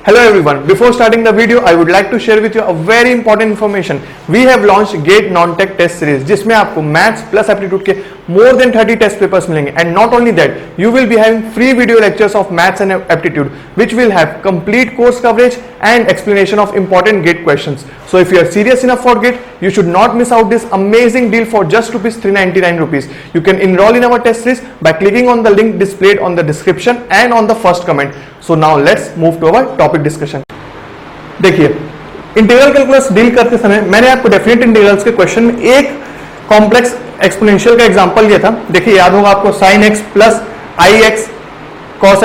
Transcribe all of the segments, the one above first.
Hello everyone, before starting the video I would like to share with you a very important information. We have launched GATE Non-Tech Test Series जिसमें आपको maths plus aptitude के more than 30 test papers मिलेंगे and not only that you will be having free video lectures of maths and aptitude which will have complete course coverage and explanation of important GATE questions. So if you are serious enough for GATE, you should not miss out this amazing deal for just ₹399. You can enroll in our test series by clicking on the link displayed on the description and on the first comment. So now let's move to our topic discussion. देखिए integral calculus deal करते समय मैंने आपको definite integrals के question में एक complex exponential का example लिया था. देखिए याद होगा आपको sin x plus i x cos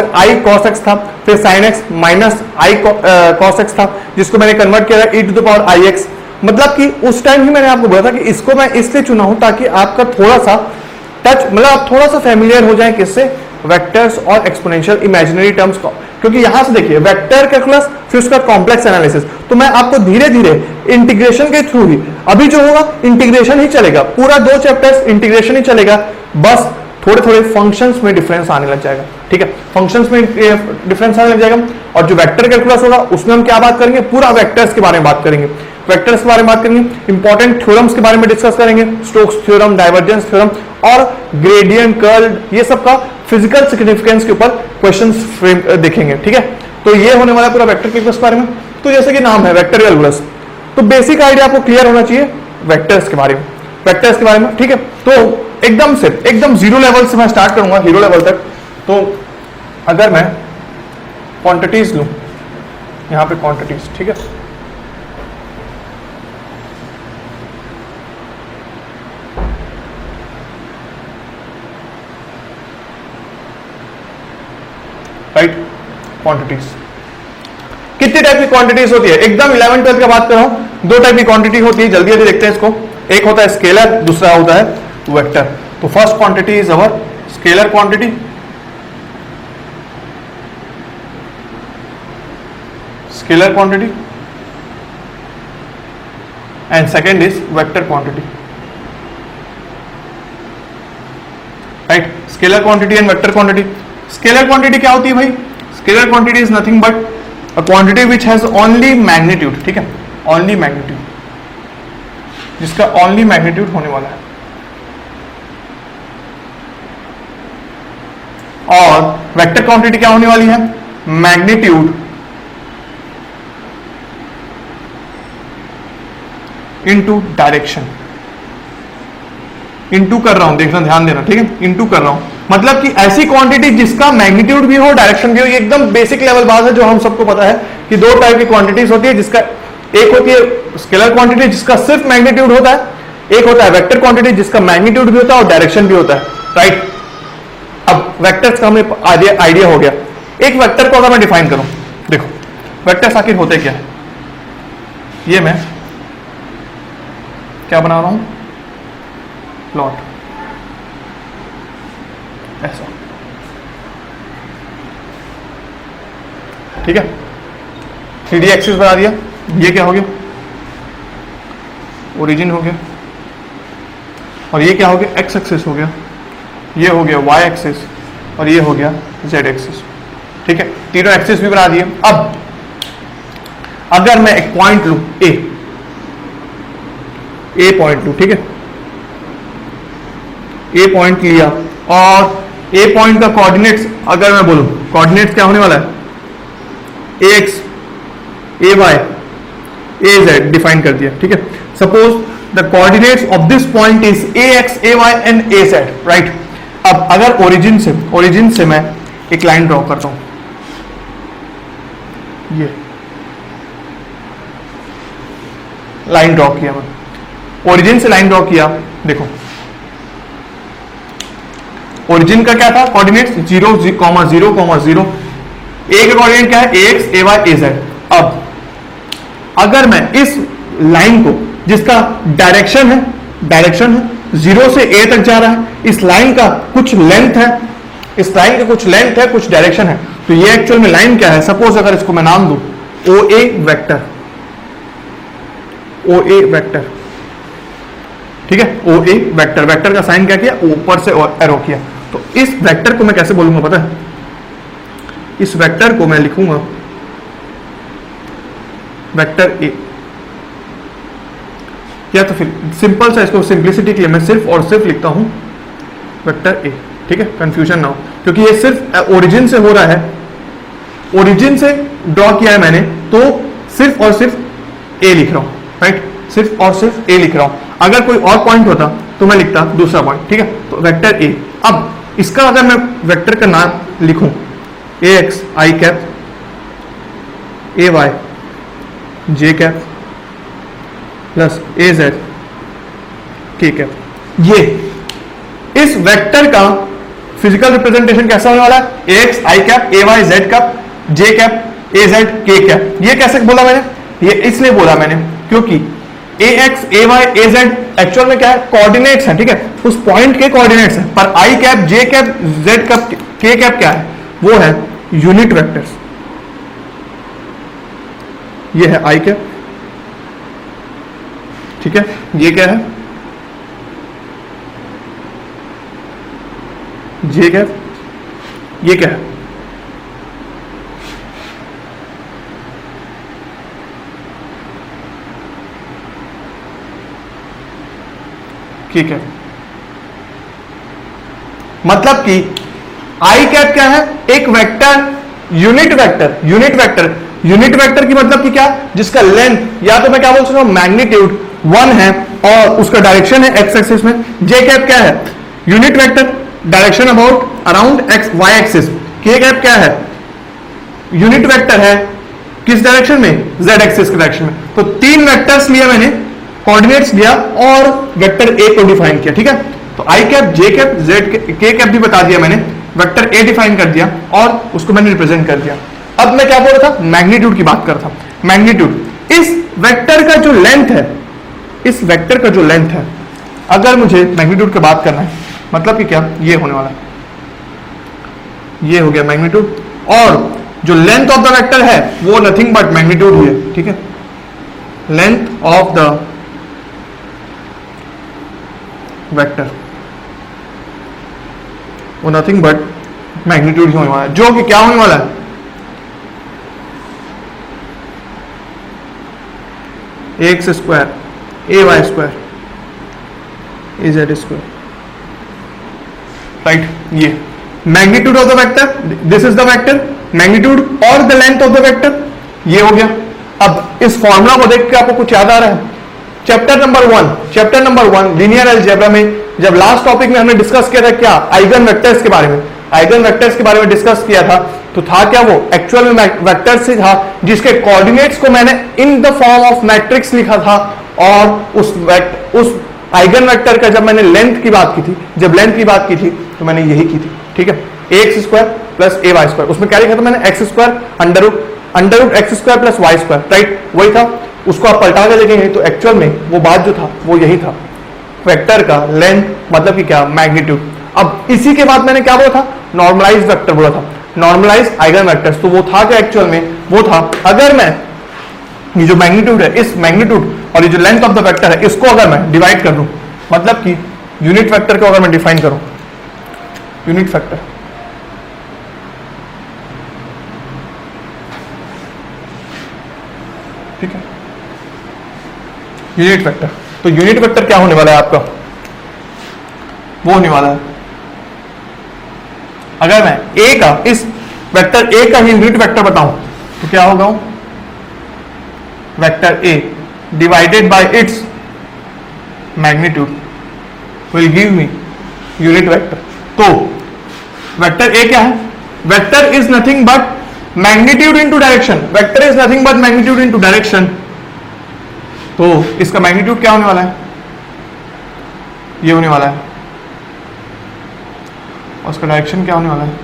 x था, फिर sin x minus i cos x था जिसको मैंने कन्वर्ट किया था e to the power i x. मतलब कि उस टाइम ही मैंने आपको बोला था कि इसको मैं इसलिए चुना हूं ताकि आपका थोड़ा सा टच मतलब आप थोड़ा सा फेमिलियर हो जाए किससे, वेक्टर्स और एक्सपोनेंशियल इमेजिनरी टर्म्स को. क्योंकि यहां से देखिए वेक्टर कैलकुलस फिर उसका कॉम्प्लेक्स एनालिसिस, तो मैं आपको धीरे धीरे इंटीग्रेशन के थ्रू ही अभी जो होगा इंटीग्रेशन ही चलेगा, पूरा 2 चैप्टर्स इंटीग्रेशन ही चलेगा, बस थोड़े थोड़े फंक्शंस में डिफरेंस आने लग जाएगा. ठीक है, फंक्शंस में डिफरेंस आने लग जाएगा. और जो वेक्टर कैलकुलस होगा उसमें हम क्या बात करेंगे, पूरा वेक्टर्स के बारे में बात करेंगे, वेक्टर्स के बारे में बात करेंगे, इंपॉर्टेंट थ्योरम्स के बारे में डिस्कस करेंगे, स्टोक्स थ्योरम, डाइवर्जेंस थ्योरम और ग्रेडियंट, कर्ल, ये सब का फिजिकल सिग्निफिकेंस के ऊपर क्वेश्चंस देखेंगे. ठीक है, तो ये होने वाला पूरा वेक्टर कैलकुलस के बारे में. तो जैसे कि नाम है वेक्टर कैलकुलस, तो बेसिक आइडिया आपको क्लियर होना चाहिए वेक्टर्स के बारे में, वेक्टर्स के बारे में. ठीक है, तो एकदम जीरो लेवल से मैं स्टार्ट करूंगा हीरो लेवल तक. तो अगर मैं क्वांटिटीज लूं, यहां पे क्वांटिटीज, ठीक है, राइट, क्वांटिटीज कितनी टाइप की क्वांटिटीज होती है, एकदम 11-12 का बात कर रहा हूं. 2 टाइप की क्वांटिटी होती है, जल्दी जल्दी देखते हैं इसको. एक होता है स्केलर, दूसरा होता है वेक्टर. तो first quantity is our scalar quantity, scalar quantity, and second is vector quantity. Right, scalar quantity and vector quantity. Scalar quantity क्या होती है भाई, scalar quantity is nothing but a quantity which has only magnitude. ठीक है, only magnitude, जिसका only magnitude होने वाला है. और वेक्टर क्वांटिटी क्या होने वाली है, मैग्नीट्यूड इनटू डायरेक्शन. इनटू कर रहा हूं, देखना ध्यान देना. ठीक है, इनटू कर रहा हूं मतलब कि ऐसी क्वांटिटी जिसका मैग्नीट्यूड भी हो डायरेक्शन भी हो. ये एकदम बेसिक लेवल बात है जो हम सबको पता है कि 2 टाइप की क्वांटिटीज होती है, जिसका एक होती है स्केलर क्वांटिटी जिसका सिर्फ मैग्नीट्यूड होता है, एक होता है वेक्टर क्वांटिटी जिसका मैग्नीट्यूड भी होता है और डायरेक्शन भी होता है. राइट, अब वेक्टर्स का हमें आइडिया हो गया. एक वेक्टर को अगर मैं डिफाइन करूं, देखो वेक्टर्स आखिर होते क्या है. ये मैं क्या बना रहा हूं, प्लॉट, ऐसा. ठीक है, 3D एक्सिस बना दिया. ये क्या हो गया, ओरिजिन हो गया, और ये क्या हो गया, एक्स एक्सिस हो गया, ये हो गया वाई एक्सिस, और ये हो गया जेड एक्सिस. ठीक है, तीनों एक्सिस भी बना दिए. अब अगर मैं एक पॉइंट लूं ए पॉइंट लूं, ठीक है, ए पॉइंट लिया और ए पॉइंट का कोऑर्डिनेट्स अगर मैं बोलूं, कोऑर्डिनेट्स क्या होने वाला है, ए x, A y, a z define कर दिया. ठीक है, suppose the coordinates of this point is a x, A y and a z. Right, अब अगर ओरिजिन से मैं एक लाइन ड्रॉ करता हूं, ये लाइन ड्रॉ किया, मैं ओरिजिन से लाइन ड्रॉ किया. देखो ओरिजिन का क्या था, कोऑर्डिनेट्स 0, 0, ए का कोऑर्डिनेट क्या है, ए x, A y, a Z. अब अगर मैं इस लाइन को जिसका डायरेक्शन है 0 से ए तक जा रहा है, इस लाइन का कुछ लेंथ है, इस लाइन का कुछ लेंथ है, कुछ डायरेक्शन है, तो ये एक्चुअल में लाइन क्या है, सपोज अगर इसको मैं नाम दूं ओ ए वेक्टर, ओ ए वेक्टर. ठीक है, ओ ए वेक्टर, वेक्टर का साइन क्या किया, ऊपर से एरो किया. तो इस वेक्टर को मैं कैसे बोलूंगा पता है, इस वेक्टर को मैं लिखूंगा वेक्टर ए, या तो फिर सिंपल सा इसको सिंप्लिसिटी के लिए मैं सिर्फ और सिर्फ लिखता हूं वेक्टर ए, ठीक है, कंफ्यूजन ना हो, क्योंकि ये सिर्फ ओरिजिन से हो रहा है, ओरिजिन से ड्रॉ किया है मैंने, तो सिर्फ और सिर्फ ए लिख रहा हूं, राइट, सिर्फ और सिर्फ ए लिख रहा हूं। अगर कोई और पॉइंट होता तो मैं लिखता दूसरा पॉइंट, ठीक है। तो वेक्टर ए, अब इसका अगर मैं वेक्टर का नाम लिखूं ए X I cap, A Y J cap plus A Z K cap, ये इस वेक्टर का फिजिकल रिप्रेजेंटेशन कैसा होने वाला है, ए X I cap, A Y Z cap, J cap, A Z K cap. ये कैसे बोला मैंने, ये इसलिए बोला मैंने क्योंकि ए x A y a Z actual में क्या है, कोऑर्डिनेट्स है, ठीक है, उस पॉइंट के कोऑर्डिनेट्स है, पर आई कैप जे कैप जेड कैप के कैप क्या है, वो है यूनिट वेक्टर्स। ये है आई कैप, ठीक है, ये क्या है जे कैप, ये क्या है के कैप। मतलब कि आई कैप क्या है, एक vector, unit vector, unit vector, unit vector की मतलब कि क्या, जिसका लेंथ या तो मैं क्या बोल सकता हूं मैग्नीट्यूड 1 है और उसका डायरेक्शन है एक्स एक्सिस में। जे कैप क्या है, unit vector, direction about around x y axis. K cap क्या है, यूनिट वेक्टर है, किस डायरेक्शन में, जेड एक्सिस के डायरेक्शन में। तो तीन वेक्टर्स लिया मैंने, कोऑर्डिनेट्स लिया और वेक्टर ए को डिफाइन किया, ठीक है। तो आई कैप, जे कैप, जेड के कैप भी बता दिया मैंने, वेक्टर ए डिफाइन कर दिया और उसको मैंने रिप्रेजेंट कर दिया। अब मैं क्या बोल रहा था, मैग्नीट्यूड की बात कर रहा था। मैग्नीट्यूड, इस वेक्टर का जो लेंथ है, इस वेक्टर का जो लेंथ है, अगर मुझे मैग्नीट्यूड की बात करना है, मतलब कि क्या, ये होने वाला है, ये हो गया मैग्नीट्यूड, और जो लेंथ ऑफ द वेक्टर है वो नथिंग बट मैग्नीट्यूड ही है, ठीक है। लेंथ ऑफ द वेक्टर वो नथिंग बट मैग्नीट्यूड ही होने वाला है, जो कि क्या होने वाला है, ए x square, A Y square, A Z square, right. ये magnitude of the vector, this is the vector, magnitude और the length of the vector, ये हो गया। अब इस फॉर्मूला को देख के आपको कुछ याद आ रहा है, चैप्टर नंबर 1 लीनियर अलजेब्रा में जब लास्ट टॉपिक में हमने डिस्कस किया था क्या, आइगन वेक्टर्स के बारे में, आइगन वेक्टर्स के बारे में डिस्कस किया था, तो था क्या, वो एक्चुअल में वेक्टर से था जिसके कोऑर्डिनेट्स को मैंने in the form of matrix लिखा था, और उस आइगन वेक्टर का जब मैंने लेंथ की बात की थी, जब लेंथ की बात की थी तो मैंने यही की थी, ठीक है, ए एक्स स्क्वायर प्लस ए वाई स्क्वायर। उसमें क्या लिखा था मैंने, x square under root x square plus y square, right, वही था। उसको आप पलटा के देखेंगे तो एक्चुअल में वो बात जो था वो यही था, वेक्टर का लेंथ मतलब कि क्या, मैग्नीट्यूड। अब इसी के बाद मैंने क्या बोला था, नॉर्मलाइज वेक्टर बोला था, नॉर्मलाइज आइगन वेक्टर्स। तो वो था क्या एक्चुअल में, वो था अगर मैं ये जो मैग्नीट्यूड है, इस मैग्नीट्यूड और ये जो लेंथ ऑफ द वेक्टर है, इसको अगर मैं डिवाइड कर दूं, मतलब कि यूनिट वेक्टर को अगर मैं डिफाइन करूं, यूनिट वेक्टर, ठीक है, यूनिट वेक्टर। तो यूनिट वेक्टर क्या होने वाला है आपका, वो होने वाला है, अगर मैं ए का, इस वेक्टर ए का ही यूनिट वेक्टर बताऊं तो क्या होगा, vector A divided by its magnitude will give me unit vector. तो वेक्टर ए क्या है, vector is nothing but magnitude into direction, vector is nothing but magnitude into direction. तो इसका मैग्नीट्यूड क्या होने वाला है, ये होने वाला है, और उसका डायरेक्शन क्या होने वाला है,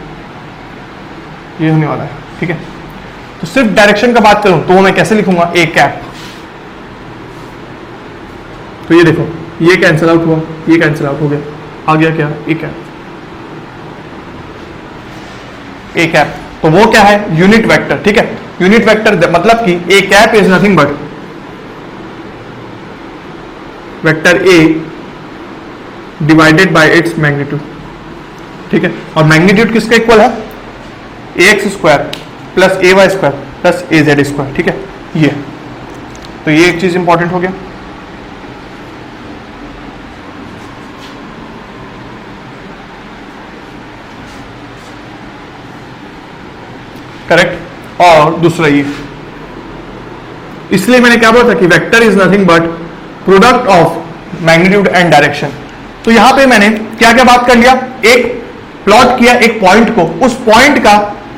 ये होने वाला है, ठीक है। तो सिर्फ डायरेक्शन का बात करूं तो मैं कैसे लिखूंगा, ए कैप। तो ये देखो, ये कैंसिल आउट हुआ, ये कैंसिल आउट हो गया, आ गया क्या, ए कैप, ए कैप। तो वो क्या है, यूनिट वेक्टर, ठीक है। यूनिट वेक्टर मतलब कि A cap is nothing but vector A divided by its magnitude, ठीक है। और मैग्नीट्यूड किसका इक्वल है, ए x square plus A Y square plus A Z square, ठीक है। ये तो ये एक चीज इंपॉर्टेंट हो गया। करेक्ट। और दूसरा ये, इसलिए मैंने क्या बोला था कि vector is nothing but product of magnitude and direction. तो यहां पे मैंने क्या क्या बात कर लिया, एक प्लॉट किया एक पॉइंट को, उस पॉइंट का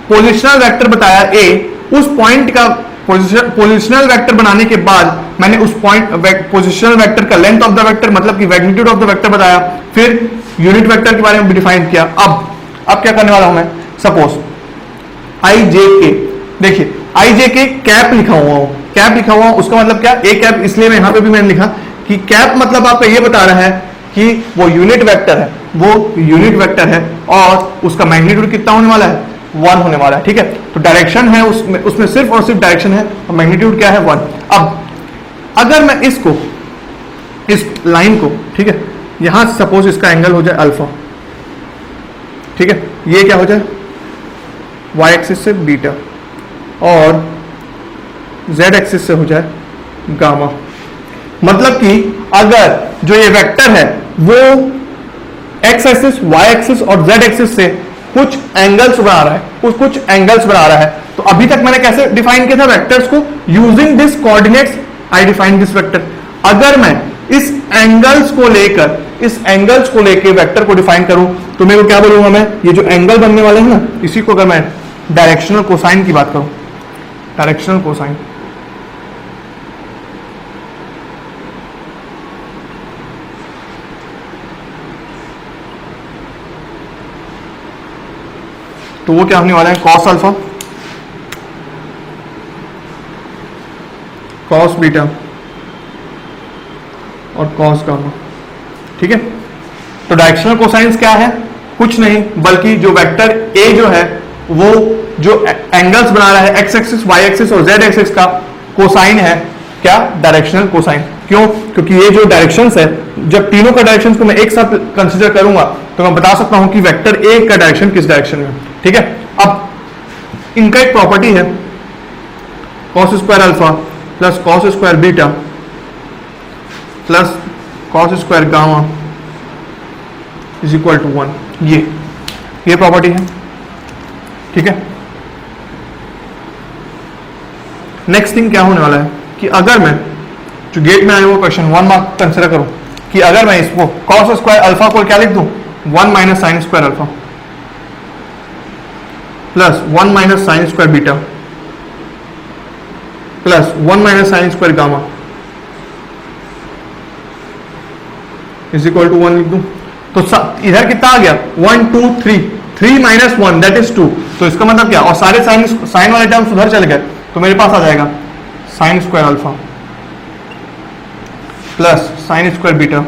पोजिशनल वेक्टर बताया ए, उस पॉइंट का पोजिशनल वेक्टर बनाने के बाद मैंने उस पॉइंट पोजिशनल वेक्टर का लेंथ ऑफ द वेक्टर मतलब कि मैग्नीट्यूड ऑफ द वेक्टर बताया, फिर यूनिट वेक्टर के बारे में भी डिफाइन किया। अब क्या करने वाला हूं मैं, सपोज आई जे के, देखिए आई जे के कैप लिखा हुआ हो, कैप लिखा हुआ उसका मतलब क्या, ए कैप, इसलिए मैं यहां पे भी मैंने लिखा कि कैप मतलब आपका ये बता रहा है कि वो यूनिट वेक्टर है, वो यूनिट वेक्टर है और उसका मैग्नीट्यूड कितना होने वाला है, 1 होने वाला है। ठीक है, तो डायरेक्शन है उसमें सिर्फ और सिर्फ डायरेक्शन है और मैग्नीट्यूड क्या है, 1। अब अगर मैं इसको, इस लाइन को, ठीक है, यहां सपोज इसका एंगल हो जाए अल्फा, ठीक है, ये क्या हो जाए वाई एक्सिस से बीटा और जेड एक्सिस से हो जाए गामा। मतलब कि अगर जो ये वेक्टर है वो एक्स एक्सिस, वाई एक्सिस और जेड एक्सिस से कुछ एंगल्स बना रहा है, कुछ एंगल्स बना रहा है, तो अभी तक मैंने कैसे डिफाइन किया था वेक्टर्स को, using this coordinates I define this vector. अगर मैं इस एंगल्स को लेके वेक्टर को डिफाइन करूं तो मेरे को क्या बोलूंगा, मैं ये जो एंगल बनने वाले हैं ना, इसी को अगर मैं डायरेक्शनल कोसाइन की बात करूं, डायरेक्शनल कोसाइन, तो वो क्या होने वाला है, कॉस अल्फा, कॉस बीटा और कॉस गामा। ठीक है, तो डायरेक्शनल कोसाइंस क्या है, कुछ नहीं बल्कि जो वेक्टर ए जो है वो जो एंगल्स बना रहा है एक्स एक्सिस, वाई एक्सिस और जेड एक्सिस का कोसाइन है, क्या, डायरेक्शनल कोसाइन। क्यों, क्योंकि ये जो डायरेक्शंस है, जब तीनों का डायरेक्शंस को मैं एक साथ कंसीडर करूंगा तो मैं बता सकता हूं कि वेक्टर ए का डायरेक्शन किस डायरेक्शन में। ठीक है, अब इनका एक प्रॉपर्टी है, cos square alpha plus cos square beta plus cos square gamma is equal to 1, ये प्रॉपर्टी है। ठीक है, नेक्स्ट थिंग क्या होने वाला है कि अगर मैं जो गेट में आया हुआ क्वेश्चन 1 मार्क कंसिडर करूं कि अगर मैं इसको कॉस स्क्वायर अल्फा को क्या लिख दूं, 1 minus sine square alpha plus 1 minus sine square beta plus 1 minus sine square gamma is equal to 1 लिख दूं, तो इधर कितना आ गया, 1 2 3 माइनस 1 दैट इज 2। तो इसका मतलब क्या, और सारे साइन वाले टर्म्स उधर चले गए, तो मेरे पास आ जाएगा sine square alpha plus sine square beta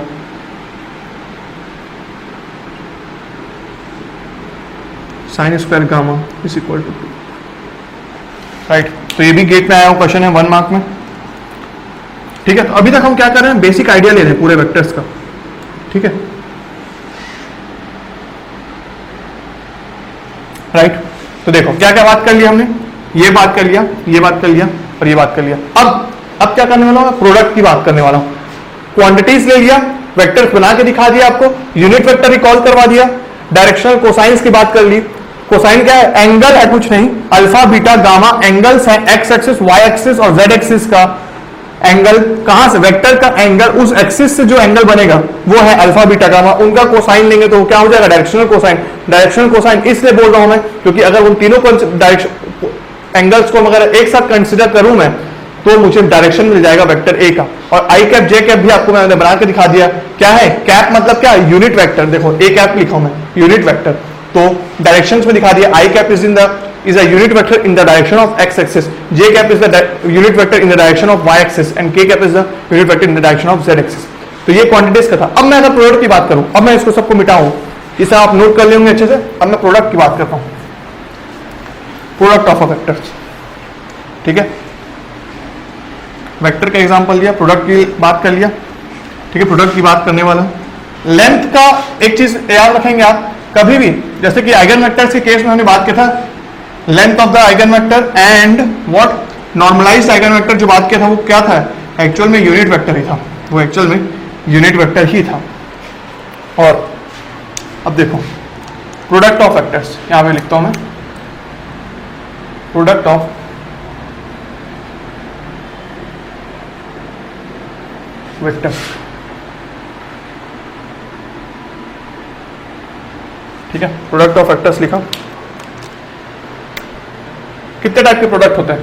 sine square gamma is equal to 2। Right, तो ये भी गेट में आया हुआ क्वेश्चन है 1 मार्क में। ठीक है, तो अभी तक हम क्या कर रहे हैं, बेसिक आइडिया ले रहे हैं पूरे वेक्टर्स का। ठीक है, राइट, तो देखो क्या क्या बात कर लिया हमने, ये बात कर लिया, ये बात कर लिया और ये बात कर लिया। अब क्या करने वाला हूं, प्रोडक्ट की बात करने वाला हूं। क्वांटिटीज ले लिया, वेक्टर्स बना के दिखा दिया आपको, यूनिट वेक्टर रिकॉल करवा दिया, डायरेक्शनल कोसाइंस की बात कर ली। कोसाइन क्या है, एंगल है, कुछ नहीं, अल्फा बीटा गामा एंगल्स है, एक्स एक्सिस, वाई एक्सिस और जेड एक्सिस का एंगल, कहां से, वेक्टर का एंगल, उस एक्सिस से जो एंगल बनेगा वो है अल्फा बीटा गामा, उनका कोसाइन लेंगे तो क्या हो जाएगा, डायरेक्शनल कोसाइन। डायरेक्शनल कोसाइन इसलिए बोल रहा हूं मैं क्योंकि अगर उन तीनों डायरेक्शन एंगल्स को अगर एक साथ कंसिडर करूं मैं तो मुझे डायरेक्शन मिल जाएगा वेक्टर ए का। और आई कैप जे कैप भी आपको मैंने बना के दिखा दिया, क्या है कैप मतलब क्या, यूनिट वेक्टर। देखो ए कैप लिखा हूं मैं, यूनिट वेक्टर, तो डायरेक्शंस में दिखा दिया, आई cap is a unit vector in the direction of x axis, j cap is the unit vector in the direction of y axis and k cap is the unit vector in the direction of z axis। तो ये quantities का था। अब मैं अगर product की बात करूं, अब मैं इसको सबको मिटाऊं, इसे आप नोट कर लेंगे अच्छे से। अब मैं प्रोडक्ट की बात करता हूं, प्रोडक्ट ऑफ अ वेक्टर्स। ठीक है, वेक्टर का एग्जांपल लिया, प्रोडक्ट की बात कर लिया। ठीक है, प्रोडक्ट की बात करने वाला, लेंथ का एक चीज याद रखेंगे आप कभी भी, जैसे कि आइगन वेक्टर्स के केस में हमने बात किया था length of the eigen vector and what, normalized eigen vector जो बात किया था वो क्या था, एक्चुअल में यूनिट वेक्टर ही था, वो एक्चुअल में यूनिट वेक्टर ही था। और अब देखो प्रोडक्ट ऑफ वेक्टर्स, यहां पे लिखता हूं मैं प्रोडक्ट ऑफ वेक्टर्स। ठीक है, प्रोडक्ट ऑफ वेक्टर्स लिखा। कितने टाइप के प्रोडक्ट होते हैं?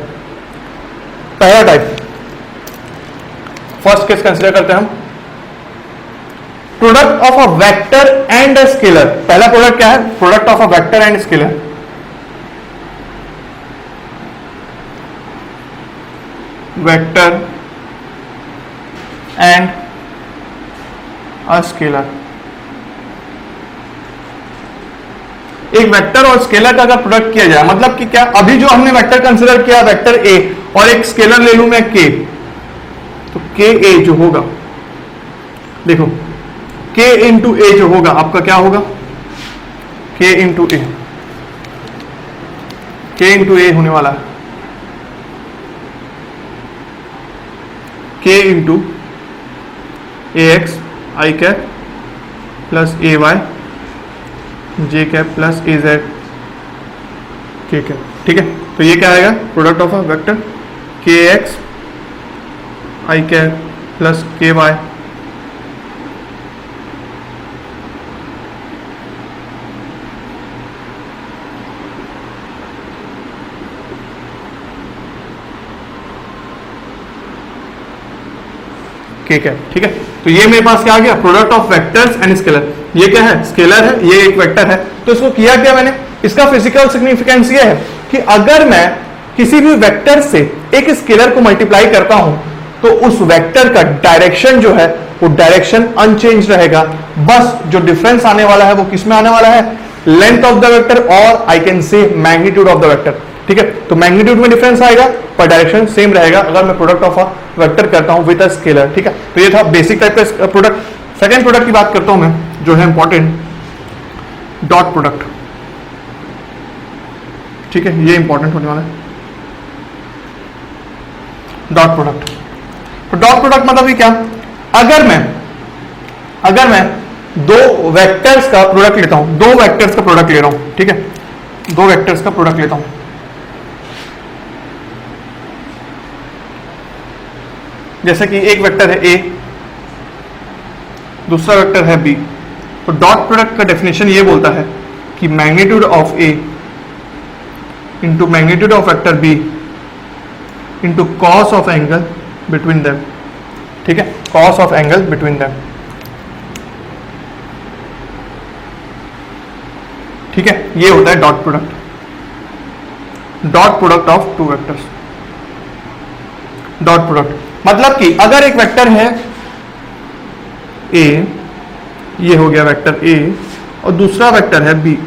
पहला टाइप, फर्स्ट केस कंसीडर करते हैं हम, product of a vector and a scalar. पहला प्रोडक्ट क्या है? Product of a vector and scalar. Vector and a scalar. एक वेक्टर और स्केलर का अगर प्रोडक्ट किया जाए, मतलब कि क्या, अभी जो हमने वेक्टर कंसीडर किया वेक्टर ए, और एक स्केलर ले लूं मैं के, तो के ए जो होगा, देखो के इंटू ए जो होगा आपका क्या होगा? के इंटू ए, के इंटू ए होने वाला है के into A X I cap plus A Y J cap plus A Z K cap. ठीक है, तो ये क्या आएगा? प्रोडक्ट ऑफ अ वेक्टर के एक्स आई कैप प्लस के वाई के कैप। ठीक है, तो ये मेरे पास क्या आ गया? Product of vectors and scalar. ये क्या है? स्केलर है, ये एक वेक्टर है। तो इसको किया क्या मैंने? इसका फिजिकल सिग्निफिकेंस ये है कि अगर मैं किसी भी वेक्टर से एक स्केलर को मल्टीप्लाई करता हूं तो उस वेक्टर का डायरेक्शन जो है वो डायरेक्शन अनचेंज रहेगा। बस जो डिफरेंस आने वाला है वो किस में आने वाला है? लेंथ ऑफ द वेक्टर, और I can say magnitude of the vector. ठीक है, तो मैग्नीट्यूड में डिफरेंस आएगा पर डायरेक्शन सेम रहेगा अगर मैं प्रोडक्ट ऑफ अ वेक्टर करता हूं विद अ स्केलर। ठीक है, तो ये था बेसिक टाइप का प्रोडक्ट। सेकेंड प्रोडक्ट की बात करता हूं मैं, जो है इंपॉर्टेंट, डॉट प्रोडक्ट। ठीक है, ये इंपॉर्टेंट होने वाला है डॉट प्रोडक्ट। तो डॉट प्रोडक्ट मतलब ये क्या? अगर मैं दो वेक्टर्स का प्रोडक्ट लेता हूं, दो वेक्टर्स का प्रोडक्ट ले रहा हूं, ठीक है, दो वेक्टर्स का प्रोडक्ट लेता हूं, जैसे कि एक वेक्टर है ए, दूसरा वेक्टर है बी, तो डॉट प्रोडक्ट का डेफिनेशन ये बोलता है कि magnitude of A into magnitude of vector B into cos of angle between them. ठीक है, cos of angle between them. ठीक है, ये होता है dot product, dot product of two vectors. Dot product मतलब कि अगर एक वेक्टर है ए, ये हो गया वेक्टर ए, और दूसरा वेक्टर है बी,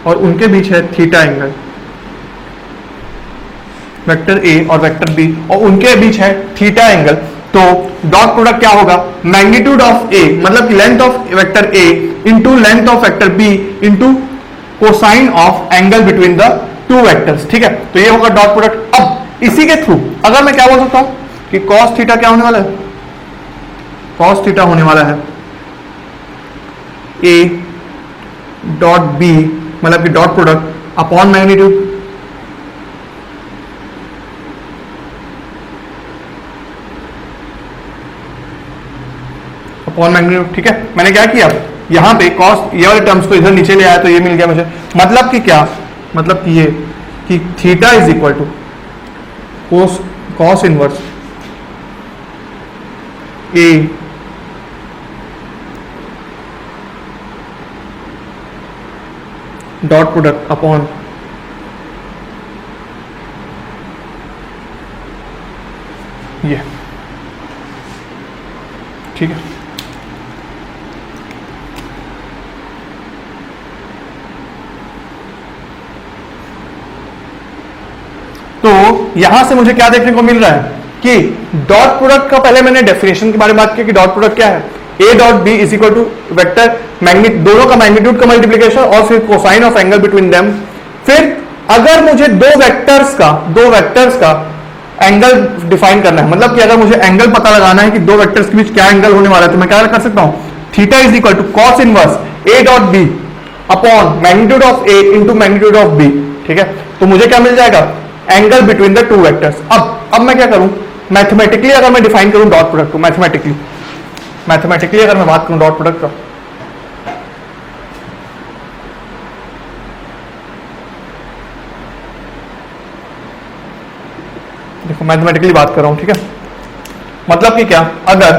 और उनके बीच है थीटा एंगल, वेक्टर ए और वेक्टर बी, और उनके बीच है थीटा एंगल, तो डॉट प्रोडक्ट क्या होगा? मैग्नीट्यूड ऑफ ए मतलब कि length of vector A into length of vector B into cosine of angle between the two vectors. ठीक है, तो ये होगा डॉट प्रोडक्ट। अब इसी के थ्रू अगर मैं क्या बोल सकता हूं कि कॉस थीटा क्या होने वाला है? कॉस थीटा होने वाला है ए डॉट बी मतलब कि dot product upon magnitude, upon magnitude. ठीक है, मैंने क्या किया यहां पे कॉस, ये वाले टर्म्स को इधर नीचे ले आया तो ये मिल गया मुझे। मतलब कि क्या? मतलब कि ये कि theta is equal to cos inverse A dot product upon ये। ठीक है, तो यहां से मुझे क्या देखने को मिल रहा है कि डॉट प्रोडक्ट का पहले मैंने डेफिनेशन के बारे में बात की कि डॉट प्रोडक्ट क्या है? A dot B is equal to vector दोनों का मैग्नीट्यूड का मल्टीप्लीकेशन और फिर cosine of angle between them. फिर अगर मुझे दो वेक्टर्स का एंगल डिफाइन करना है, मतलब कि अगर मुझे एंगल पता लगाना है कि दो वेक्टर्स के बीच क्या एंगल होने वाला है, तो मैं क्या कर सकता हूं, theta is equal to cos inverse A dot B upon magnitude of A into magnitude of B. ठीक है, तो मुझे क्या मिल जाएगा, angle between the two vectors. अब मैं क्या करूं, मैथमेटिकली अगर मैं डिफाइन करूं डॉट प्रोडक्ट को, मैथमेटिकली अगर मैं बात करूं डॉट प्रोडक्ट का, देखो मैथमेटिकली बात कर रहा हूं, ठीक है, मतलब कि क्या, अगर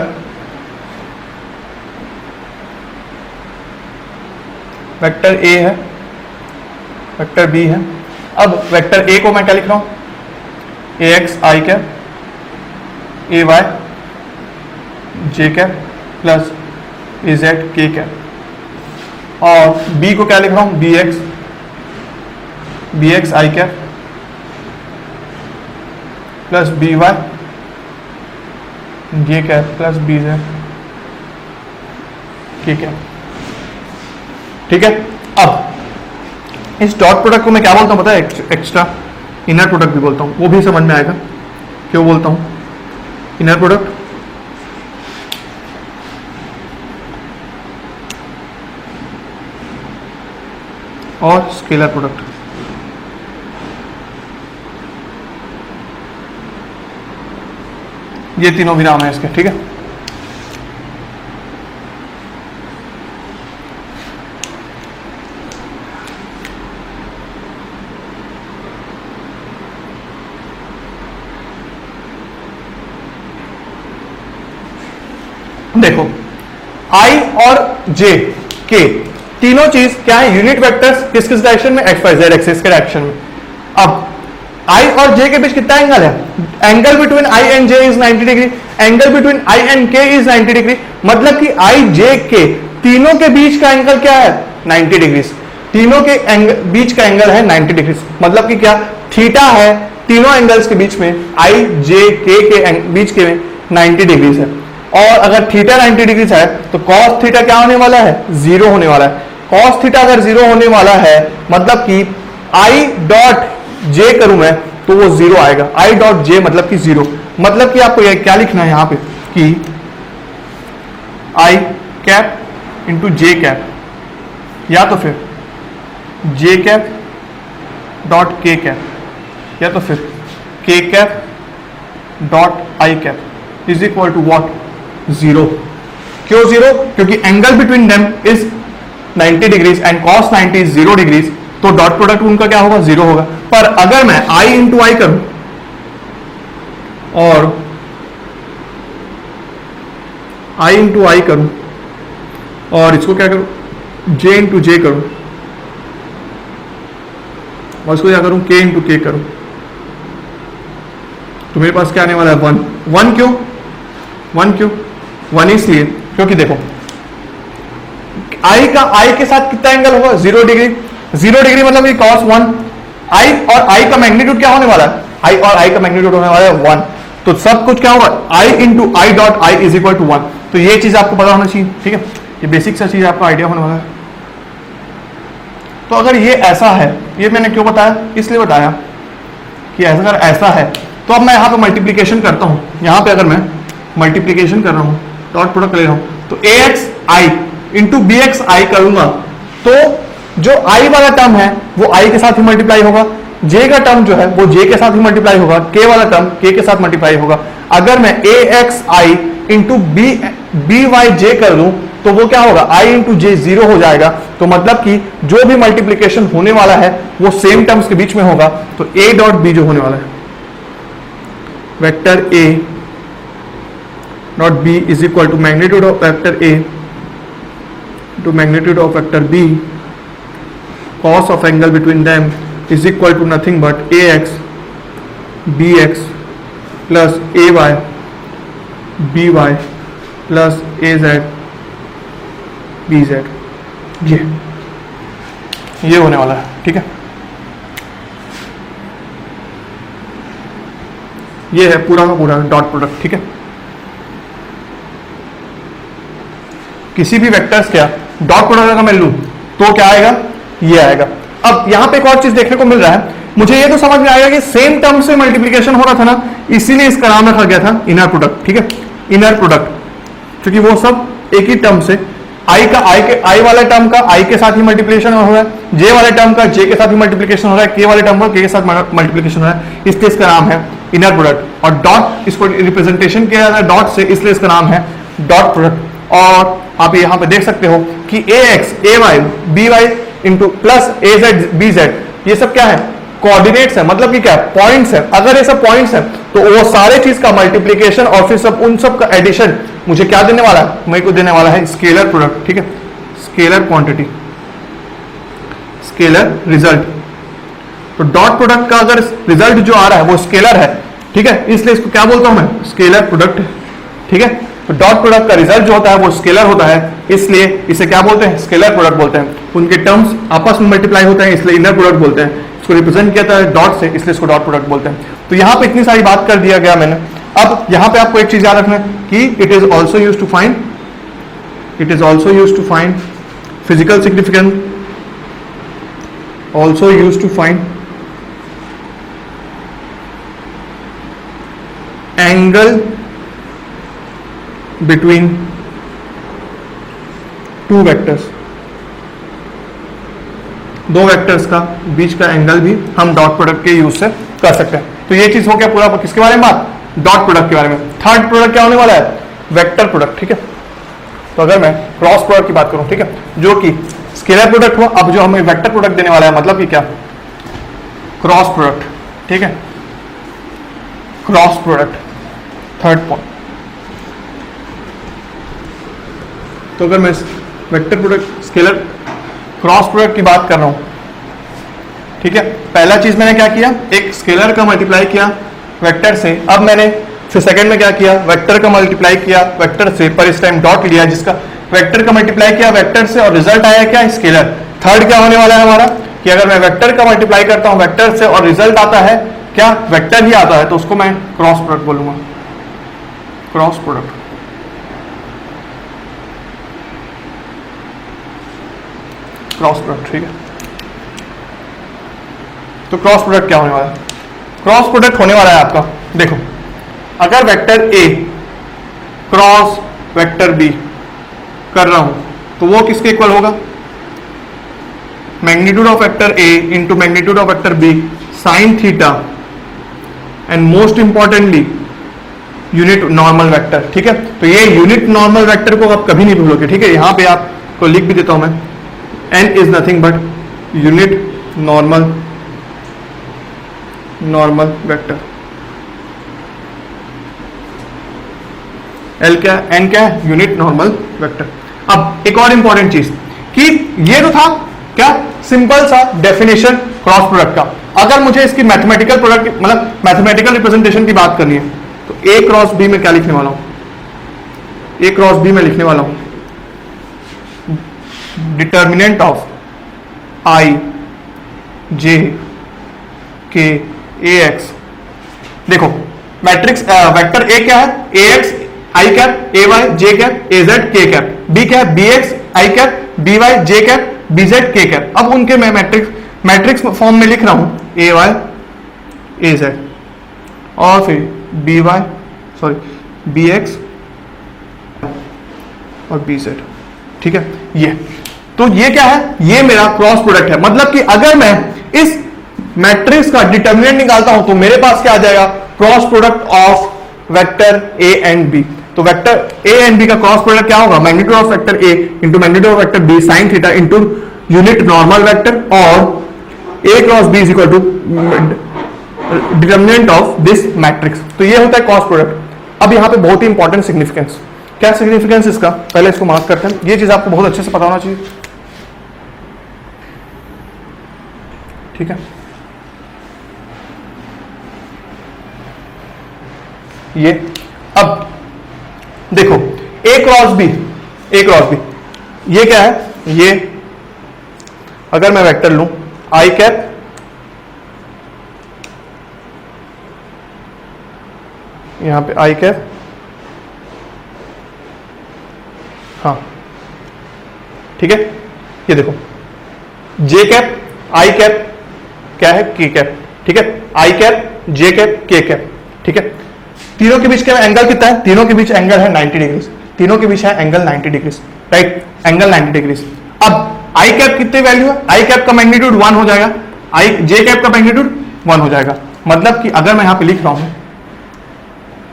वेक्टर ए है, वेक्टर बी है, अब वेक्टर ए को मैं क्या लिख रहा हूं, ए X I cap, A Y J cap plus A Z K cap, और बी को क्या लिख रहा हूं, B X I cap plus B Y J cap plus B Z K cap. ठीक है, अब इस डॉट प्रोडक्ट को मैं क्या बोलता हूं पता है, एक्स्ट्रा इनर प्रोडक्ट भी बोलता हूं, वो भी समझ में आएगा क्यों बोलता हूं इनर प्रोडक्ट। और स्केलर प्रोडक्ट, ये तीनों भी नाम है इसके। ठीक है, देखो I और J के तीनों चीज क्या है, यूनिट वेक्टर्स, किस किस डायरेक्शन में, एक्स वाई जेड एक्सिस के डायरेक्शन में। अब I और J के बीच कितना एंगल है, angle between I and J is 90 degree, angle between I and K is 90 degree, मतलब कि I J K तीनों के बीच का एंगल क्या है, 90 डिग्री, तीनों के बीच का एंगल है 90 डिग्री, मतलब कि क्या, थीटा है तीनों एंगल्स के बीच में, I J K के बीच के 90 डिग्री है। और अगर थीटा 90 डिग्री है तो कॉस थीटा क्या होने वाला है, जीरो होने वाला है। कॉस थीटा अगर जीरो होने वाला है मतलब कि आई डॉट जे करूं मैं तो वो जीरो आएगा, आई डॉट जे मतलब कि जीरो, मतलब कि आपको ये क्या लिखना है यहां पे कि I cap into J cap, या तो फिर J cap dot K cap, या तो फिर K cap dot I cap is equal to what, zero. क्यों जीरो, क्योंकि angle between them is 90 degrees and cos 90 is 0 degrees, तो डॉट प्रोडक्ट उनका क्या होगा, जीरो होगा। पर अगर मैं i इंटू आई करूं और i इंटू आई करूं और इसको क्या करूं, j इंटू जे करूं और इसको क्या करूं, k इंटू के करूं, तो मेरे पास क्या आने वाला है, 1। 1 क्यों, 1 क्यों, 1 इसलिए क्योंकि देखो i के साथ कितना एंगल होगा, 0 डिग्री, 0 डिग्री मतलब ये cos 1, i और i का मैग्नीट्यूड क्या होने वाला है, i और i का मैग्नीट्यूड होने वाला है 1, तो सब कुछ क्या होगा, i into I dot I is equal to 1। तो ये चीज आपको पता होना चाहिए, ठीक है, ये बेसिक सा चीज आपका आइडिया होने वाला है। तो अगर ये ऐसा है, ये मैंने क्यों बताया, इसलिए बताया कि अगर ऐसा है तो अब मैं यहाँ पे मल्टीप्लीकेशन करता हूँ, यहाँ पे अगर मैं मल्टीप्लीकेशन कर रहा हूँ, डॉट प्रोडक्ट ले रहा हूँ, तो ए एक्स आई इंटू बी एक्स आई करूंगा तो जो i वाला टर्म है वो i के साथ ही मल्टीप्लाई होगा, j का टर्म जो है वो j के साथ ही मल्टीप्लाई होगा, k वाला टर्म k के साथ मल्टीप्लाई होगा। अगर मैं a x i into B Y J कर दूं तो वो क्या होगा, i इंटू जे जीरो हो जाएगा। तो मतलब कि जो भी मल्टीप्लीकेशन होने वाला है वो सेम टर्म्स के बीच में होगा। तो a डॉट बी जो होने वाला है, vector a dot b is equal to magnitude of vector a to magnitude of vector b, cos of angle between them is equal to nothing but ax bx plus ay by plus az bz, ये होने वाला है। ठीक है, ये है पूरा का पूरा डॉट प्रोडक्ट। ठीक है, किसी भी वेक्टर्स क्या डॉट प्रोडक्ट अगर मैं लूं तो क्या आएगा, ये आएगा। अब यहां पे एक और चीज देखने को मिल रहा है मुझे ये तो समझ में आएगा कि सेम टर्म से मल्टीप्लीकेशन हो रहा था ना, इसीलिए इसका नाम रखा गया था इनर प्रोडक्ट। ठीक है, इनर प्रोडक्ट, क्योंकि वो सब एक ही टर्म से आई वाले टर्म का आई के साथ ही मल्टीप्लिकेशन हो रहा है, जे वाले टर्म का जे के साथ ही मल्टीप्लिकेशन हो रहा है, के वाले टर्म का के साथ मल्टीप्लिकेशन हो रहा है, इसलिए इसका नाम है इनर प्रोडक्ट। और डॉट, इसको रिप्रेजेंटेशन किया जाता है डॉट से, इसलिए इसका नाम है डॉट प्रोडक्ट। और आप यहाँ पे देख सकते हो कि A x A Y B Y into plus A Z B Z, ये सब क्या है, कोऑर्डिनेट्स है, मतलब कि क्या है, पॉइंट्स है। अगर ये सब पॉइंट्स है तो वो सारे चीज का मल्टीप्लिकेशन और फिर सब उन सब का एडिशन मुझे क्या देने वाला है, मेरे को देने वाला है स्केलर प्रोडक्ट। ठीक है, स्केलर क्वांटिटी, स्केलर रिजल्ट। तो डॉट प्रोडक्ट का अगर रिजल्ट जो आ रहा है वो स्केलर है, ठीक है, इसलिए इसको क्या बोलता हूं मैं, स्केलर प्रोडक्ट। ठीक है, तो डॉट प्रोडक्ट का रिजल्ट जो होता है वो स्केलर होता है, इसलिए इसे क्या बोलते हैं, स्केलर प्रोडक्ट बोलते हैं। उनके टर्म्स आपस में मल्टीप्लाई होते हैं, इसलिए इनर प्रोडक्ट बोलते हैं। इसको रिप्रेजेंट किया जाता है डॉट से, इसलिए इसको डॉट प्रोडक्ट बोलते हैं। तो यहाँ पे इतनी सारी बात कर दिया गया मैंने। अब यहाँ पे आपको एक चीज याद रखना है कि it is also use to find, it is also use to find physical significance, also use to find angle between two vectors, दो वेक्टर्स का बीच का एंगल भी हम डॉट प्रोडक्ट के यूज से कर सकते हैं। तो ये चीज हो गया पूरा किसके बारे में बात, डॉट प्रोडक्ट के बारे में। थर्ड प्रोडक्ट क्या होने वाला है, वेक्टर प्रोडक्ट। ठीक है, तो अगर मैं क्रॉस प्रोडक्ट की बात करूं, ठीक है, जो कि स्केलर प्रोडक्ट हुआ, अब जो हमें वेक्टर प्रोडक्ट देने वाला है, मतलब कि क्या, क्रॉस प्रोडक्ट। ठीक है, क्रॉस प्रोडक्ट, थर्ड पॉइंट। तो अगर मैं vector product, scalar cross product की बात कर रहा हूं, ठीक है, पहला चीज मैंने क्या किया, एक स्केलर का मल्टीप्लाई किया वेक्टर से। अब मैंने फिर सेकंड में क्या किया, वेक्टर का मल्टीप्लाई किया वेक्टर से, पर इस टाइम डॉट लिया, जिसका वेक्टर का मल्टीप्लाई किया वेक्टर से और रिजल्ट आया क्या, स्केलर। थर्ड क्या होने वाला है हमारा, कि अगर मैं वेक्टर का मल्टीप्लाई करता हूं वेक्टर से और रिजल्ट आता है क्या, वेक्टर ही आता है, तो उसको मैं क्रॉस प्रोडक्ट बोलूंगा, क्रॉस प्रोडक्ट। क्रॉस प्रोडक्ट, ठीक है। तो क्रॉस प्रोडक्ट क्या होने वाला है, क्रॉस प्रोडक्ट होने वाला है आपका, देखो, अगर vector A cross vector B कर रहा हूं तो वो किसके इक्वल होगा, magnitude of vector A into magnitude of vector B sine theta, and most importantly unit normal vector. ठीक है, तो ये यूनिट नॉर्मल वेक्टर को आप कभी नहीं भूलोगे। ठीक है, यहां पे आपको लिख भी देता हूं मैं, n is nothing but unit normal vector। L क्या है, n क्या है, यूनिट नॉर्मल वेक्टर। अब एक और इंपॉर्टेंट चीज कि ये तो था क्या, सिंपल सा डेफिनेशन क्रॉस प्रोडक्ट का। अगर मुझे इसकी मैथमेटिकल प्रोडक्ट, मतलब मैथमेटिकल रिप्रेजेंटेशन की बात करनी है, तो ए क्रॉस बी में क्या लिखने वाला हूं, ए क्रॉस बी में लिखने वाला हूं determinant of I J K A X. देखो मैट्रिक्स वेक्टर ए क्या है, ए X I cap A Y J cap A Z K cap, B क्या है, B X I cap B Y J cap B Z K cap. अब उनके मैं matrix form में लिख रहा हूं ए वाई ए जेड और फिर B Y sorry B X और बी जेड। ठीक है, ये तो ये क्या है, ये मेरा क्रॉस प्रोडक्ट है। मतलब कि अगर मैं इस मैट्रिक्स का डिटर्मिनेंट निकालता हूं तो मेरे पास क्या आ जाएगा, cross product of vector A and B. तो वेक्टर ए एंड बी का क्रॉस प्रोडक्ट क्या होगा, magnitude of vector A into magnitude of vector B sine theta into unit normal vector, और A cross B is equal to determinant of this matrix. तो ये होता है cross product. अब यहां पे बहुत ही इंपॉर्टेंट सिग्निफिकेंस, क्या सिग्निफिकेंस इसका, पहले इसको मार्क करते हैं। ये चीज आपको बहुत अच्छे से पता होना चाहिए। ठीक है, ये अब देखो ए क्रॉस बी, ए क्रॉस बी, ये क्या है, ये अगर मैं वेक्टर लूं आई कैप यहां पे आई कैप, हाँ ठीक है, ये देखो जे कैप आई कैप क्या है, के कैप, ठीक है, आई कैप, जे कैप, के कैप, ठीक है। तीनों के बीच का एंगल कितना है? तीनों के बीच एंगल है 90 डिग्री, तीनों के बीच है angle 90 degree, right, angle 90 degree. अब आई कैप कितनी वैल्यू है? आई कैप का मैग्नीट्यूड 1 हो जाएगा, आई जे कैप का मैग्नीट्यूड 1 हो जाएगा। मतलब कि अगर मैं यहां पे लिख रहा हूं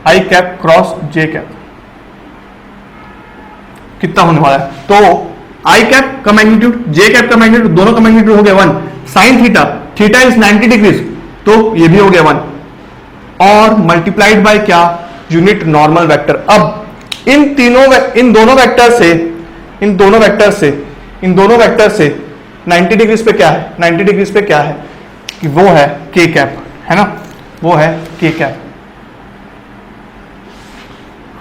आई कैप क्रॉस जे कैप कितना होने वाला है, तो आई कैप का मैग्नीट्यूड, जे कैप का मैग्नीट्यूड, दोनों का मैग्नीट्यूड हो गया 1, sine theta, theta is 90 degree, तो ये भी हो गया 1, और मल्टीप्लाइड बाय क्या? Unit normal vector. अब इन दोनों वेक्टर से 90 डिग्री पे क्या है? 90 डिग्री पे क्या है कि वो है के कैप, है ना, वो है के कैप,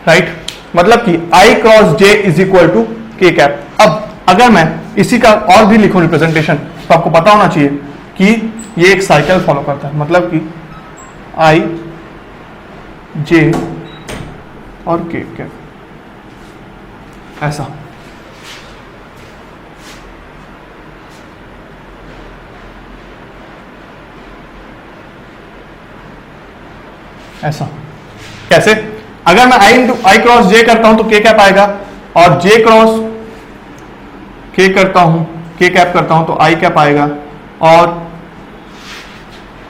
राइट। मतलब कि I cross J is equal to K cap. अब अगर मैं इसी का और भी लिखूं रिप्रेजेंटेशन, तो आपको पता होना चाहिए कि ये एक साइकिल फॉलो करता है, मतलब कि आई जे और के कैप, ऐसा। ऐसा कैसे? अगर मैं आई क्रॉस जे करता हूं तो के कैप आएगा, और जे क्रॉस के करता हूं, के कैप करता हूं तो आई कैप आएगा, और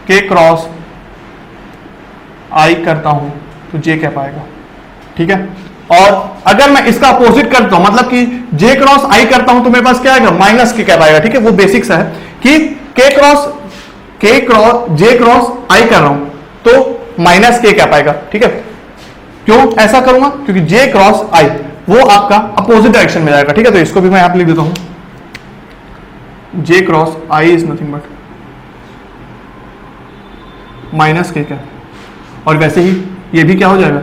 के क्रॉस आई करता हूं तो जे कैप आएगा, ठीक है। और अगर मैं इसका अपोजिट करता हूं, मतलब कि जे क्रॉस आई करता हूं तो मेरे पास क्या आएगा? माइनस के कैप आएगा, ठीक है। वो बेसिक्स है कि जे क्रॉस आई कर रहा हूं तो माइनस के कैप आएगा, ठीक है। क्यों ऐसा करूंगा? क्योंकि जे क्रॉस आई वो आपका अपोजिट डायरेक्शन में जाएगा, ठीक है। तो इसको भी मैं यहां पे लिख देता हूं, J cross I is nothing but minus K cap, और वैसे ही ये भी क्या हो जाएगा?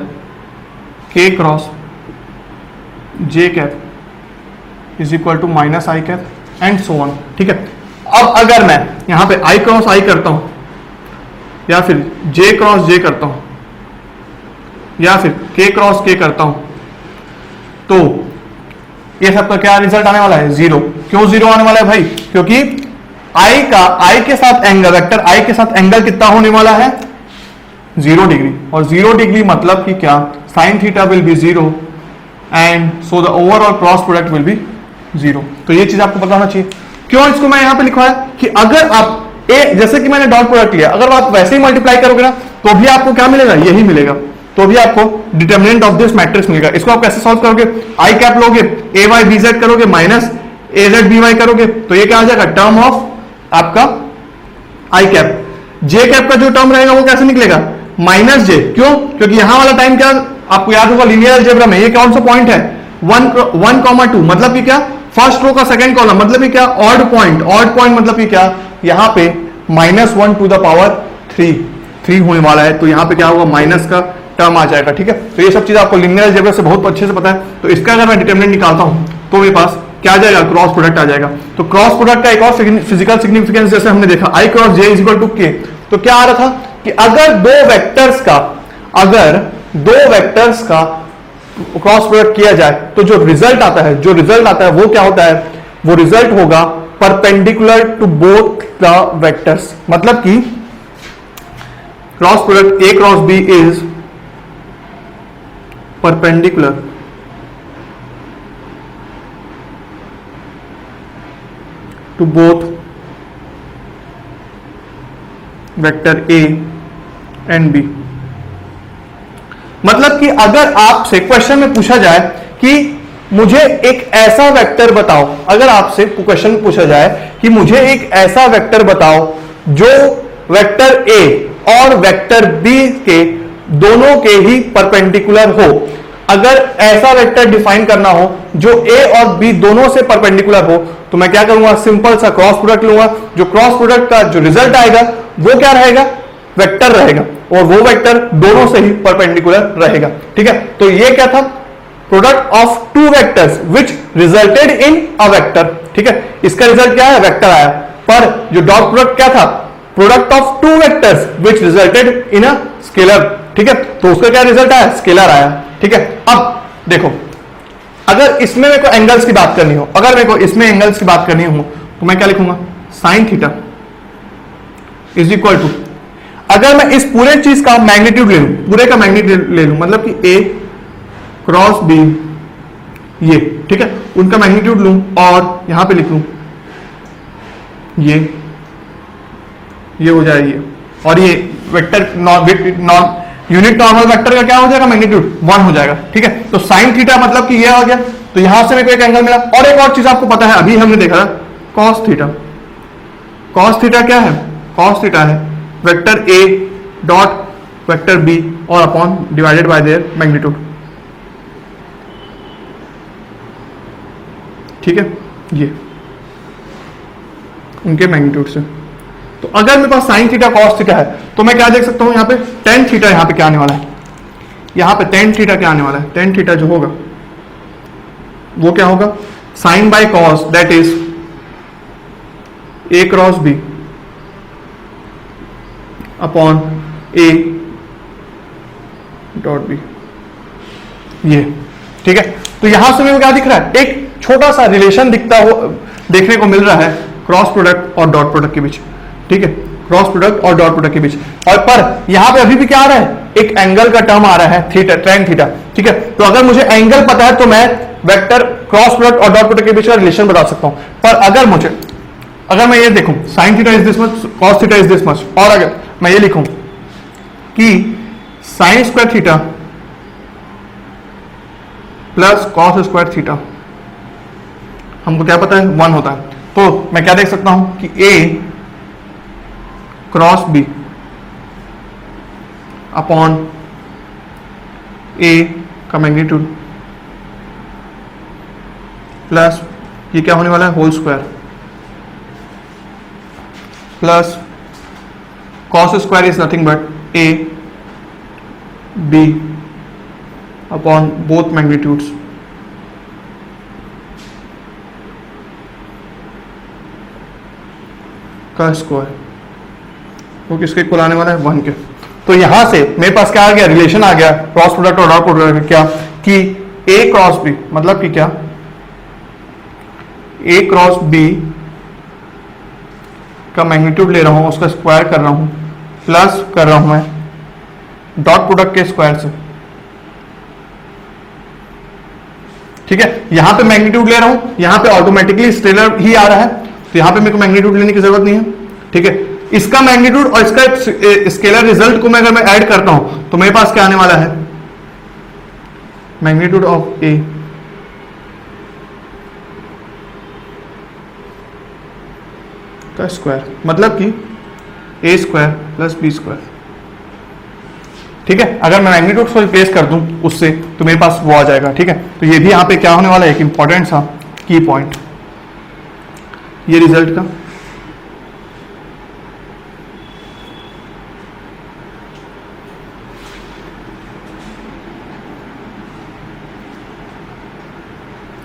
K cross J cap is equal to minus I cap and so on, ठीक है। अब अगर मैं यहां पे आई क्रॉस आई करता हूं, या फिर जे क्रॉस जे करता हूं, या फिर के क्रॉस के करता हूं, तो ये सबका क्या रिजल्ट आने वाला है? 0। क्यों 0 आने वाला है भाई? क्योंकि आई के साथ एंगल, वेक्टर आई के साथ एंगल कितना होने वाला है? 0 डिग्री, और 0 डिग्री मतलब कि क्या? Sine theta will be 0 and so the overall cross product will be 0। तो ये चीज आपको पता होना चाहिए। क्यों इसको मैं यहां पे लिखवाया कि अगर आप जैसे कि मैंने डॉट प्रोडक्ट लिया, अगर आप वैसे ही मल्टीप्लाई करोगे ना तो भी आपको क्या मिलेगा? यही मिलेगा, तो भी आपको डिटरमिनेंट ऑफ दिस मैट्रिक्स मिलेगा। इसको आप कैसे सॉल्व करोगे? आई कैप लोगे, ए वाई बी जेड करोगे, माइनस ए जेड बी वाई करोगे, तो ये क्या आ जाएगा? टर्म ऑफ आपका आई कैप। जे कैप का जो टर्म रहेगा वो कैसे निकलेगा? माइनस जे। क्यों? क्योंकि यहां वाला टाइम क्या आपको याद होगा, लीनियर अलजेब्रा में ये कौन सा पॉइंट है? 1,2, मतलब कि क्या? फर्स्ट रो का सेकंड कॉलम, मतलब कि क्या? Odd point. ऑड पॉइंट मतलब कि क्या? यहां पे -1 टू द पावर 3 होने वाला है, तो यहां पे क्या होगा? माइनस का टर्म आ जाएगा, ठीक है। तो ये सब चीज आपको लीनियर अलजेब्रा से बहुत अच्छे से पता है। तो इसका अगर मैं डिटरमिनेंट निकालता हूं तो मेरे पास क्या आ जाएगा? क्रॉस प्रोडक्ट आ जाएगा। तो क्रॉस प्रोडक्ट का एक और फिजिकल सिग्निफिकेंस जैसे हमने देखा, I cross J is equal to K, तो क्या आ रहा था कि अगर दो वेक्टर्स का क्रॉस प्रोडक्ट किया जाए तो जो रिजल्ट आता है वो क्या होता है? वो रिजल्ट होगा perpendicular to both the vectors. मतलब कि cross product A cross B is perpendicular to both vector A and B. मतलब कि अगर आपसे क्वेश्चन में पूछा जाए कि मुझे एक ऐसा वेक्टर बताओ, अगर आपसे क्वेश्चन पूछा जाए कि मुझे एक ऐसा वेक्टर बताओ जो वेक्टर ए और वेक्टर बी के दोनों के ही परपेंडिकुलर हो, अगर ऐसा वेक्टर डिफाइन करना हो जो ए और बी दोनों से परपेंडिकुलर हो, तो मैं क्या करूंगा? सिंपल सा क्रॉस प्रोडक्ट लूंगा। जो क्रॉस प्रोडक्ट का जो रिजल्ट आएगा वो क्या रहेगा? वेक्टर रहेगा, और वो वेक्टर दोनों से ही परपेंडिकुलर रहेगा, ठीक है। तो ये क्या था? Product of two vectors which resulted in a vector, ठीक है। इसका रिजल्ट क्या है? वेक्टर आया। पर जो डॉट प्रोडक्ट क्या था? Product of two vectors which resulted in a scalar, ठीक है। तो उसका क्या रिजल्ट आया? स्केलर आया, ठीक है। अब देखो, अगर इसमें मेरे को एंगल्स की बात करनी हो, अगर मेरे को इसमें एंगल्स की बात करनी हो, तो मैं क्या लिखूंगा? Sine theta is equal to अगर मैं इस पूरे चीज का मैग्नीट्यूड ले लूं, पूरे का मैग्नीट्यूड ले लूं, मतलब कि ए क्रॉस बी, ये ठीक है, उनका मैग्नीट्यूड लूं और यहां पे लिख लूं ये हो जाए ये, और ये वेक्टर यूनिट नॉर्मल वेक्टर का क्या हो जाएगा, मैग्नीट्यूड 1 हो जाएगा। ठीक है, तो साइन थीटा मतलब कि ये हो गया, तो यहां से मेरे को एक एंगल मिला। और एक और चीज आपको पता है, अभी हमने देखा कॉस थीटा। कॉस थीटा क्या है, कॉस थीटा है vector A dot vector B और upon divided by their magnitude. ठीक है, ये उनके मैग्नीट्यूड से। तो अगर मेरे पास साइन थीटा कॉस थीटा है तो मैं क्या देख सकता हूं, यहां पे टेन थीटा यहां पे क्या आने वाला है, यहां पे टेन थीटा क्या आने वाला है, टेन थीटा जो होगा वो क्या होगा, sine by cos that is A cross B upon A dot B, ये ठीक है। तो यहां से मेरे को क्या दिख रहा है, एक छोटा सा रिलेशन दिखता हो, देखने को मिल रहा है क्रॉस प्रोडक्ट और डॉट प्रोडक्ट के बीच। ठीक है, क्रॉस प्रोडक्ट और डॉट प्रोडक्ट के बीच। और पर यहां पे अभी भी क्या आ रहा है, एक एंगल का टर्म आ रहा है थीटा, tan थीटा। ठीक है, तो अगर मुझे एंगल पता है तो मैं वेक्टर क्रॉस प्रोडक्ट और डॉट प्रोडक्ट के बीच का रिलेशन बता सकता हूं। पर अगर मैं ये देखूं sign theta is this much, cos theta is this much, और अगर मैं ये लिखूं कि sine square theta plus cos square theta, हमको क्या पता है 1 होता है, तो मैं क्या देख सकता हूं कि A cross B upon A का मैग्नीट्यूड प्लस ये क्या होने वाला है, whole square plus cos square is nothing but A B upon both magnitudes का स्क्वायर, वो किसके इक्वल आने वाला है, 1 के। तो यहां से मेरे पास क्या आ गया, रिलेशन आ गया क्रॉस प्रोडक्ट और डॉट प्रोडक्ट, क्या कि ए क्रॉस बी मतलब कि क्या, ए क्रॉस बी का मैग्नीट्यूड ले रहा हूं, उसका स्क्वायर कर रहा हूं, प्लस कर रहा हूं मैं डॉट प्रोडक्ट के स्क्वायर से। ठीक है, यहां पे मैग्नीट्यूड ले रहा हूं, यहां पे ऑटोमेटिकली स्केलर ही आ रहा है, तो यहां पे मेरे को मैग्नीट्यूड लेने की जरूरत नहीं है। ठीक है, इसका मैग्नीट्यूड और इसका स्केलर रिजल्ट को मैं अगर मैं ऐड करता हूं तो मेरे पास क्या आने वाला है, मैग्नीट्यूड ऑफ ए का स्क्वायर, मतलब कि ए स्क्वायर प्लस बी स्क्वायर। ठीक है, अगर मैं मैग्नीट्यूड को रिप्लेस कर दूं उससे तो मेरे पास वो आ जाएगा। ठीक है, तो ये भी यहां पे क्या होने वाला है, एक इंपॉर्टेंट सा की पॉइंट ये रिजल्ट का।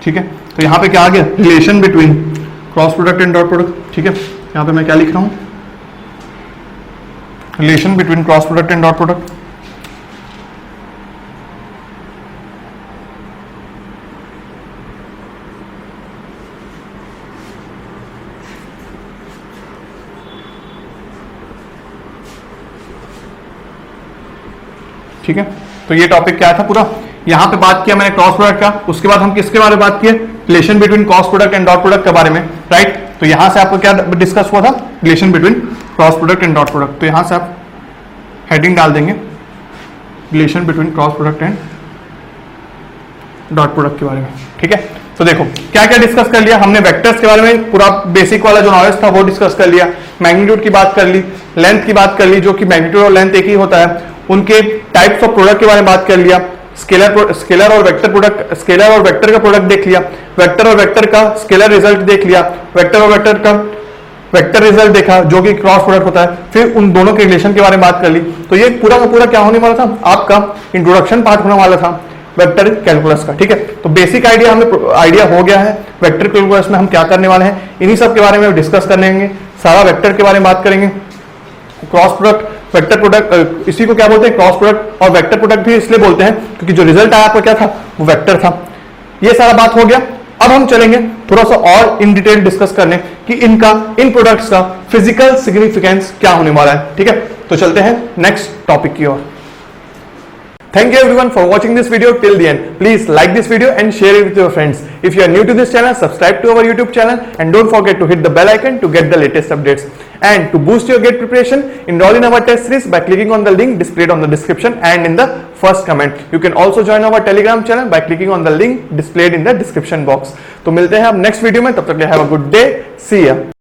ठीक है, तो यहां पे क्या आ गया, relation between cross product and dot product. ठीक है, यहां पे मैं क्या लिख रहा हूं, relation between cross product and dot product. ठीक है, तो ये टॉपिक क्या था पूरा, यहां पे बात किया मैंने क्रॉस प्रोडक्ट का, उसके बाद हम किसके बारे में बात किए, relation between cross product and dot product के बारे में, राइट। तो यहां से आपको क्या डिस्कस हुआ था, relation between cross product and dot product. तो यहां से आप हेडिंग डाल देंगे relation between cross product and dot product के बारे में। ठीक है, तो देखो क्या क्या डिस्कस कर लिया हमने, वेक्टर्स के बारे में पूरा बेसिक वाला जो नॉलेज था वो डिस्कस कर लिया, मैग्नीट्यूड की बात कर ली, लेंथ की बात कर ली, जो कि मैग्नीट्यूड और लेंथ एक ही होता है, उनके टाइप्स ऑफ प्रोडक्ट के बारे में बात कर लिया, स्केलर और वेक्टर प्रोडक्ट, स्केलर और वेक्टर का प्रोडक्ट देख लिया, वेक्टर और वेक्टर का स्केलर रिजल्ट देख लिया, वेक्टर और वेक्टर का वेक्टर रिजल्ट देखा जो कि क्रॉस प्रोडक्ट होता है, फिर उन दोनों के रिलेशन के बारे में बात कर ली। तो ये पूरा का पूरा क्या होने वाला था, आपका इंट्रोडक्शन पार्ट होने वाला था वेक्टर कैलकुलस का। ठीक है, तो बेसिक आइडिया हमें आइडिया हो गया है वेक्टर कैलकुलस में हम क्या करने वाले हैं, इन्हीं सब के बारे में डिस्कस करेंगे, सारा वेक्टर के बारे में बात करेंगे, क्रॉस प्रोडक्ट वेक्टर प्रोडक्ट, इसी को क्या बोलते हैं क्रॉस प्रोडक्ट, और वेक्टर प्रोडक्ट भी इसलिए बोलते हैं क्योंकि जो रिजल्ट आया आपका क्या था वो वेक्टर था। ये सारा बात हो गया। अब हम चलेंगे थोड़ा सा और इन डिटेल डिस्कस करने कि इन प्रोडक्ट्स का फिजिकल सिग्निफिकेंस क्या होने वाला है। ठीक है, तो चलते हैं नेक्स्ट टॉपिक की ओर। Thank you everyone for watching this video till the end. Please like this video and share it with your friends. If you are new to this channel, subscribe to our YouTube channel and don't forget to hit the bell icon to get the latest updates. And to boost your GATE preparation, enroll in our test series by clicking on the link displayed on the description and in the first comment. You can also join our Telegram channel by clicking on the link displayed in the description box. तो मिलते हैं अब next video में, तब तक के have a good day. See ya.